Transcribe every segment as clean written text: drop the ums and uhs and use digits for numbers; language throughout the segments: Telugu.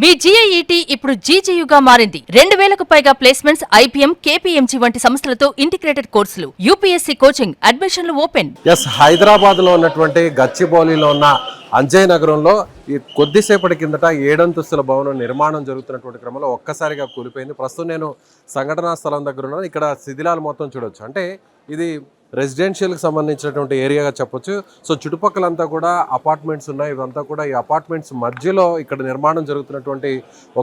మీ GIET ఇప్పుడు GGUగా మారింది. 2000కు పైగా ప్లేస్మెంట్స్, IPM, KPMG వంటి సంస్థలతో ఇంటిగ్రేటెడ్ కోర్సులు, UPSC కోచింగ్, అడ్మిషన్లు ఓపెన్. హైదరాబాద్ లో ఉన్నటువంటి గచ్చిబౌలిలో ఉన్న అంజయ్ నగరంలో ఈ కొద్దిసేపటి కిందట 7 అంతస్తుల భవనం నిర్మాణం జరుగుతున్నటువంటి క్రమంలో ఒక్కసారిగా కూలిపోయింది. ప్రస్తుతం నేను సంఘటనా స్థలం దగ్గర ఉన్నాను. ఇక్కడ శిథిలాలు మొత్తం చూడొచ్చు. అంటే ఇది రెసిడెన్షియల్కి సంబంధించినటువంటి ఏరియాగా చెప్పొచ్చు. సో చుట్టుపక్కలంతా కూడా అపార్ట్మెంట్స్ ఉన్నాయి. ఇవంతా కూడా ఈ అపార్ట్మెంట్స్ మధ్యలో ఇక్కడ నిర్మాణం జరుగుతున్నటువంటి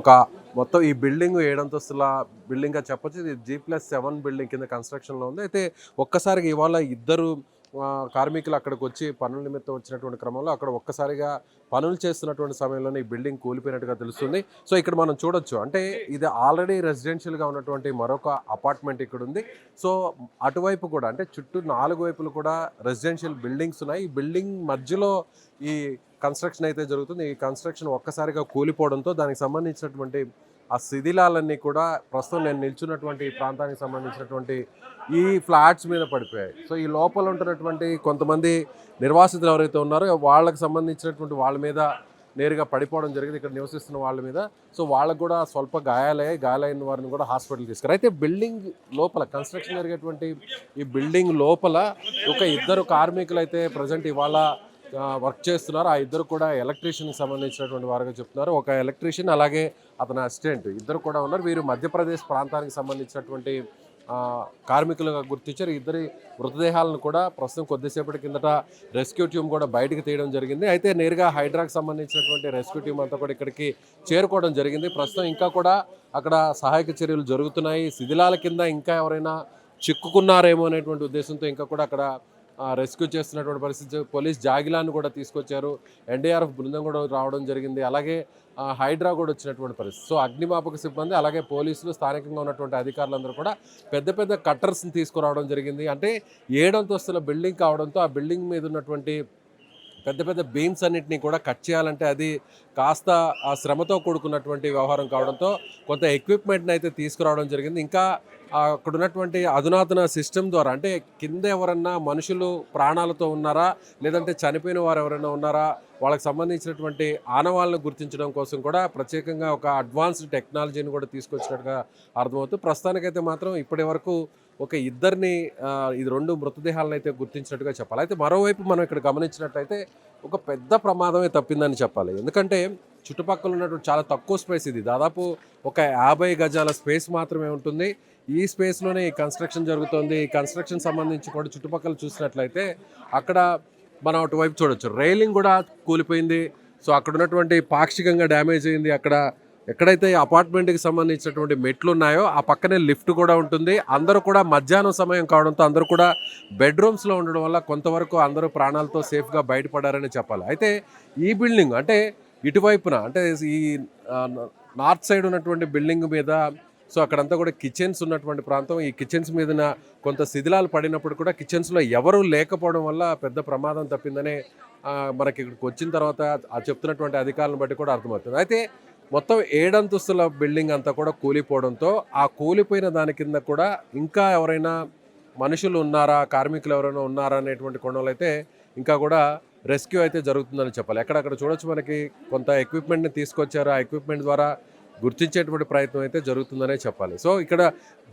ఒక మొత్తం ఈ బిల్డింగ్ 7 అంతస్తుల బిల్డింగ్గా చెప్పొచ్చు. ఇది G+7 బిల్డింగ్ కింద కన్స్ట్రక్షన్లో ఉంది. అయితే ఒక్కసారిగా ఇవాళ ఇద్దరు కార్మికులు అక్కడికి వచ్చి పనుల నిమిత్తం వచ్చినటువంటి క్రమంలో అక్కడ ఒక్కసారిగా పనులు చేస్తున్నటువంటి సమయంలోనే ఈ బిల్డింగ్ కూలిపోయినట్టుగా తెలుస్తుంది. సో ఇక్కడ మనం చూడొచ్చు, అంటే ఇది ఆల్రెడీ రెసిడెన్షియల్గా ఉన్నటువంటి మరొక అపార్ట్మెంట్ ఇక్కడ ఉంది. సో అటువైపు కూడా అంటే చుట్టూ 4 వైపులు కూడా రెసిడెన్షియల్ బిల్డింగ్స్ ఉన్నాయి. ఈ బిల్డింగ్ మధ్యలో ఈ కన్స్ట్రక్షన్ అయితే జరుగుతుంది. ఈ కన్స్ట్రక్షన్ ఒక్కసారిగా కూలిపోవడంతో దానికి సంబంధించినటువంటి ఆ శిథిలాలన్నీ కూడా ప్రస్తుతం నేను నిల్చున్నటువంటి ప్రాంతానికి సంబంధించినటువంటి ఈ ఫ్లాట్స్ మీద పడిపోయాయి. సో ఈ లోపల ఉంటున్నటువంటి కొంతమంది నిర్వాసితులు ఎవరైతే ఉన్నారో వాళ్ళకి సంబంధించినటువంటి వాళ్ళ మీద నేరుగా పడిపోవడం జరిగింది, ఇక్కడ నివసిస్తున్న వాళ్ళ మీద. సో వాళ్ళకు కూడా స్వల్ప గాయాలైన వారిని కూడా హాస్పిటల్ తీసుకున్నారు. అయితే బిల్డింగ్ లోపల కన్స్ట్రక్షన్ జరిగేటువంటి ఈ బిల్డింగ్ లోపల ఒక ఇద్దరు కార్మికులు అయితే ప్రజెంట్ ఇవాళ వర్క్ చేస్తున్నారు. ఆ ఇద్దరు కూడా ఎలక్ట్రీషియన్కి సంబంధించినటువంటి వారుగా చెప్తున్నారు. ఒక ఎలక్ట్రీషియన్ అలాగే అతని అసిస్టెంట్ ఇద్దరు కూడా ఉన్నారు. వీరు మధ్యప్రదేశ్ ప్రాంతానికి సంబంధించినటువంటి కార్మికులుగా గుర్తించారు. ఇద్దరి మృతదేహాలను కూడా ప్రస్తుతం కొద్దిసేపటి కిందట రెస్క్యూ టీమ్ కూడా బయటకు తీయడం జరిగింది. అయితే నేరుగా హైడ్రాకి సంబంధించినటువంటి రెస్క్యూ టీమ్ అంతా కూడా ఇక్కడికి చేరుకోవడం జరిగింది. ప్రస్తుతం ఇంకా కూడా అక్కడ సహాయక చర్యలు జరుగుతున్నాయి. శిథిలాల కింద ఇంకా ఎవరైనా చిక్కుకున్నారేమో అనేటువంటి ఉద్దేశంతో ఇంకా కూడా అక్కడ రెస్క్యూ చేస్తున్నటువంటి పరిస్థితి. పోలీస్ జాగిలాన్ని కూడా తీసుకొచ్చారు. NDRF బృందం కూడా రావడం జరిగింది. అలాగే హైడ్రా కూడా వచ్చినటువంటి పరిస్థితి. సో అగ్నిమాపక సిబ్బంది అలాగే పోలీసులు స్థానికంగా ఉన్నటువంటి అధికారులందరూ కూడా పెద్ద పెద్ద కట్టర్స్ని తీసుకురావడం జరిగింది. అంటే 7 అంతస్తుల బిల్డింగ్ కావడంతో ఆ బిల్డింగ్ మీద ఉన్నటువంటి పెద్ద పెద్ద బీమ్స్ అన్నింటినీ కూడా కట్ చేయాలంటే అది కాస్త ఆ శ్రమతో కూడుకున్నటువంటి వ్యవహారం కావడంతో కొంత ఎక్విప్మెంట్ని అయితే తీసుకురావడం జరిగింది. ఇంకా అక్కడ ఉన్నటువంటి అధునాతన సిస్టమ్ ద్వారా అంటే కింద ఎవరన్నా మనుషులు ప్రాణాలతో ఉన్నారా లేదంటే చనిపోయిన వారు ఎవరైనా ఉన్నారా వాళ్ళకి సంబంధించినటువంటి ఆనవాళ్ళను గుర్తించడం కోసం కూడా ప్రత్యేకంగా ఒక అడ్వాన్స్డ్ టెక్నాలజీని కూడా తీసుకొచ్చినట్టుగా అర్థమవుతుంది. ప్రస్తుతానికైతే మాత్రం ఇప్పటి వరకు ఒక ఇద్దరిని ఇది 2 మృతదేహాలను అయితే గుర్తించినట్టుగా చెప్పాలి. అయితే మరోవైపు మనం ఇక్కడ గమనించినట్టయితే ఒక పెద్ద ప్రమాదమే తప్పిందని చెప్పాలి. ఎందుకంటే చుట్టుపక్కల ఉన్నటువంటి చాలా తక్కువ స్పేస్, ఇది దాదాపు ఒక 50 గజాల స్పేస్ మాత్రమే ఉంటుంది. ఈ స్పేస్లోనే ఈ కన్స్ట్రక్షన్ జరుగుతుంది. ఈ కన్స్ట్రక్షన్ సంబంధించి కూడా చుట్టుపక్కల చూసినట్లయితే అక్కడ మనం అటువైపు చూడొచ్చు, రైలింగ్ కూడా కూలిపోయింది. సో అక్కడ ఉన్నటువంటి పాక్షికంగా డ్యామేజ్ అయింది. అక్కడ ఎక్కడైతే అపార్ట్మెంట్కి సంబంధించినటువంటి మెట్లు ఉన్నాయో ఆ పక్కనే లిఫ్ట్ కూడా ఉంటుంది. అందరూ కూడా మధ్యాహ్నం సమయం కావడంతో అందరూ కూడా బెడ్రూమ్స్లో ఉండడం వల్ల కొంతవరకు అందరూ ప్రాణాలతో సేఫ్గా బయటపడారని చెప్పాలి. అయితే ఈ బిల్డింగ్ అంటే ఇటువైపున అంటే ఈ నార్త్ సైడ్ ఉన్నటువంటి బిల్డింగ్ మీద సో అక్కడంతా కూడా కిచెన్స్ ఉన్నటువంటి ప్రాంతం. ఈ కిచెన్స్ మీద కొంత శిథిలాలు పడినప్పుడు కూడా కిచెన్స్లో ఎవరూ లేకపోవడం వల్ల పెద్ద ప్రమాదం తప్పిందనే మనకి ఇక్కడికి వచ్చిన తర్వాత చెప్తున్నటువంటి అధికారులను బట్టి కూడా అర్థమవుతుంది. అయితే మొత్తం 7 అంతస్తుల బిల్డింగ్ అంతా కూడా కూలిపోవడంతో ఆ కూలిపోయిన దాని కింద కూడా ఇంకా ఎవరైనా మనుషులు ఉన్నారా, కార్మికులు ఎవరైనా ఉన్నారా అనేటువంటి కోణంలో అయితే ఇంకా కూడా రెస్క్యూ అయితే జరుగుతుందని చెప్పాలి. ఎక్కడక్కడ చూడొచ్చు, మనకి కొంత ఎక్విప్మెంట్ని తీసుకొచ్చారు. ఆ ఎక్విప్మెంట్ ద్వారా గుర్తించేటువంటి ప్రయత్నం అయితే జరుగుతుందనే చెప్పాలి. సో ఇక్కడ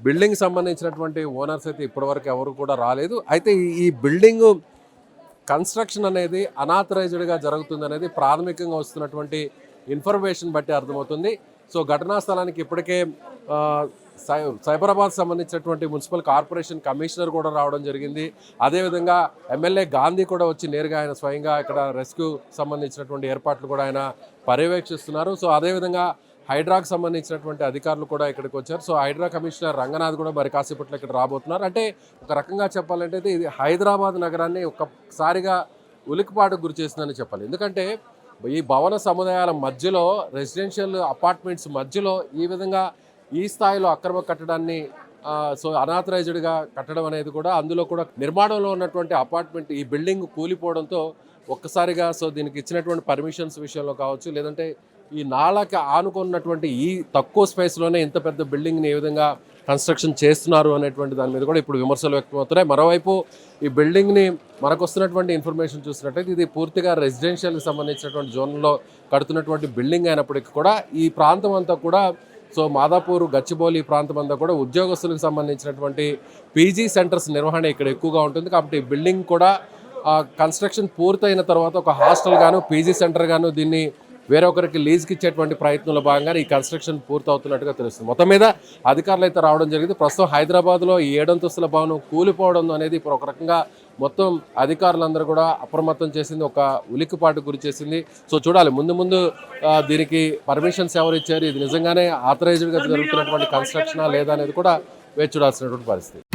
బిల్డింగ్ సంబంధించినటువంటి ఓనర్స్ అయితే ఇప్పటివరకు ఎవరు కూడా రాలేదు. అయితే ఈ బిల్డింగ్ కన్స్ట్రక్షన్ అనేది అనాథరైజ్డ్గా జరుగుతుంది అనేది ప్రాథమికంగా వస్తున్నటువంటి ఇన్ఫర్మేషన్ బట్టి అర్థమవుతుంది. సో ఘటనా స్థలానికి ఇప్పటికే సైబరాబాద్ సంబంధించినటువంటి మున్సిపల్ కార్పొరేషన్ కమిషనర్ కూడా రావడం జరిగింది. అదేవిధంగా ఎమ్మెల్యే గాంధీ కూడా వచ్చి నేరుగా ఆయన స్వయంగా ఇక్కడ రెస్క్యూ సంబంధించినటువంటి ఏర్పాట్లు కూడా ఆయన పర్యవేక్షిస్తున్నారు. సో అదేవిధంగా హైడ్రాకు సంబంధించినటువంటి అధికారులు కూడా ఇక్కడికి వచ్చారు. సో హైడ్రా కమిషనర్ రంగనాథ్ కూడా మరి కాసేపట్లో ఇక్కడ రాబోతున్నారు. అంటే ఒక రకంగా చెప్పాలంటే ఇది హైదరాబాద్ నగరాన్ని ఒక్కసారిగా ఉలికిపాటుకు గురి చేసిందని చెప్పాలి. ఎందుకంటే ఈ భవన సముదాయాల మధ్యలో రెసిడెన్షియల్ అపార్ట్మెంట్స్ మధ్యలో ఈ విధంగా ఈ స్థాయిలో అక్రమ కట్టడాన్ని సో అనాథరైజ్డ్గా కట్టడం అనేది కూడా అందులో కూడా నిర్మాణంలో ఉన్నటువంటి అపార్ట్మెంట్ ఈ బిల్డింగ్ కూలిపోవడంతో ఒక్కసారిగా సో దీనికి ఇచ్చినటువంటి పర్మిషన్స్ విషయంలో కావచ్చు లేదంటే ఈ నాళకి ఆనుకున్నటువంటి ఈ తక్కువ స్పేస్లోనే ఇంత పెద్ద బిల్డింగ్ని ఏ విధంగా కన్స్ట్రక్షన్ చేస్తున్నారు అనేటువంటి దాని మీద కూడా ఇప్పుడు విమర్శలు వ్యక్తమవుతున్నాయి. మరోవైపు ఈ బిల్డింగ్ని మనకు వస్తున్నటువంటి ఇన్ఫర్మేషన్ చూసినట్టయితే ఇది పూర్తిగా రెసిడెన్షియల్కి సంబంధించినటువంటి జోన్లో కడుతున్నటువంటి బిల్డింగ్ అయినప్పటికీ కూడా ఈ ప్రాంతం అంతా కూడా సో మాదాపూర్ గచ్చిబౌలి ప్రాంతం అంతా కూడా ఉద్యోగస్తులకు సంబంధించినటువంటి పీజీ సెంటర్స్ నిర్వహణ ఇక్కడ ఎక్కువగా ఉంటుంది. కాబట్టి ఈ బిల్డింగ్ కూడా కన్స్ట్రక్షన్ పూర్తయిన తర్వాత ఒక హాస్టల్ గాను పీజీ సెంటర్ గాను దీన్ని వేరొకరికి లీజ్కి ఇచ్చేటువంటి ప్రయత్నంలో భాగంగా ఈ కన్స్ట్రక్షన్ పూర్తవుతున్నట్టుగా తెలుస్తుంది. మొత్తం మీద అధికారులు అయితే రావడం జరిగింది. ప్రస్తుతం హైదరాబాద్లో ఈ 7 అంతస్తుల భవనం కూలిపోవడం అనేది ఇప్పుడు ఒక రకంగా మొత్తం అధికారులందరూ కూడా అప్రమత్తం చేసింది, ఒక ఉలిక్కిపాటు గురి చేసింది. సో చూడాలి ముందు దీనికి పర్మిషన్స్ ఎవరు ఇచ్చారు, ఇది నిజంగానే ఆథరైజ్డ్గా జరుగుతున్నటువంటి కన్స్ట్రక్షనా లేదా అనేది కూడా వేచి చూడాల్సినటువంటి పరిస్థితి.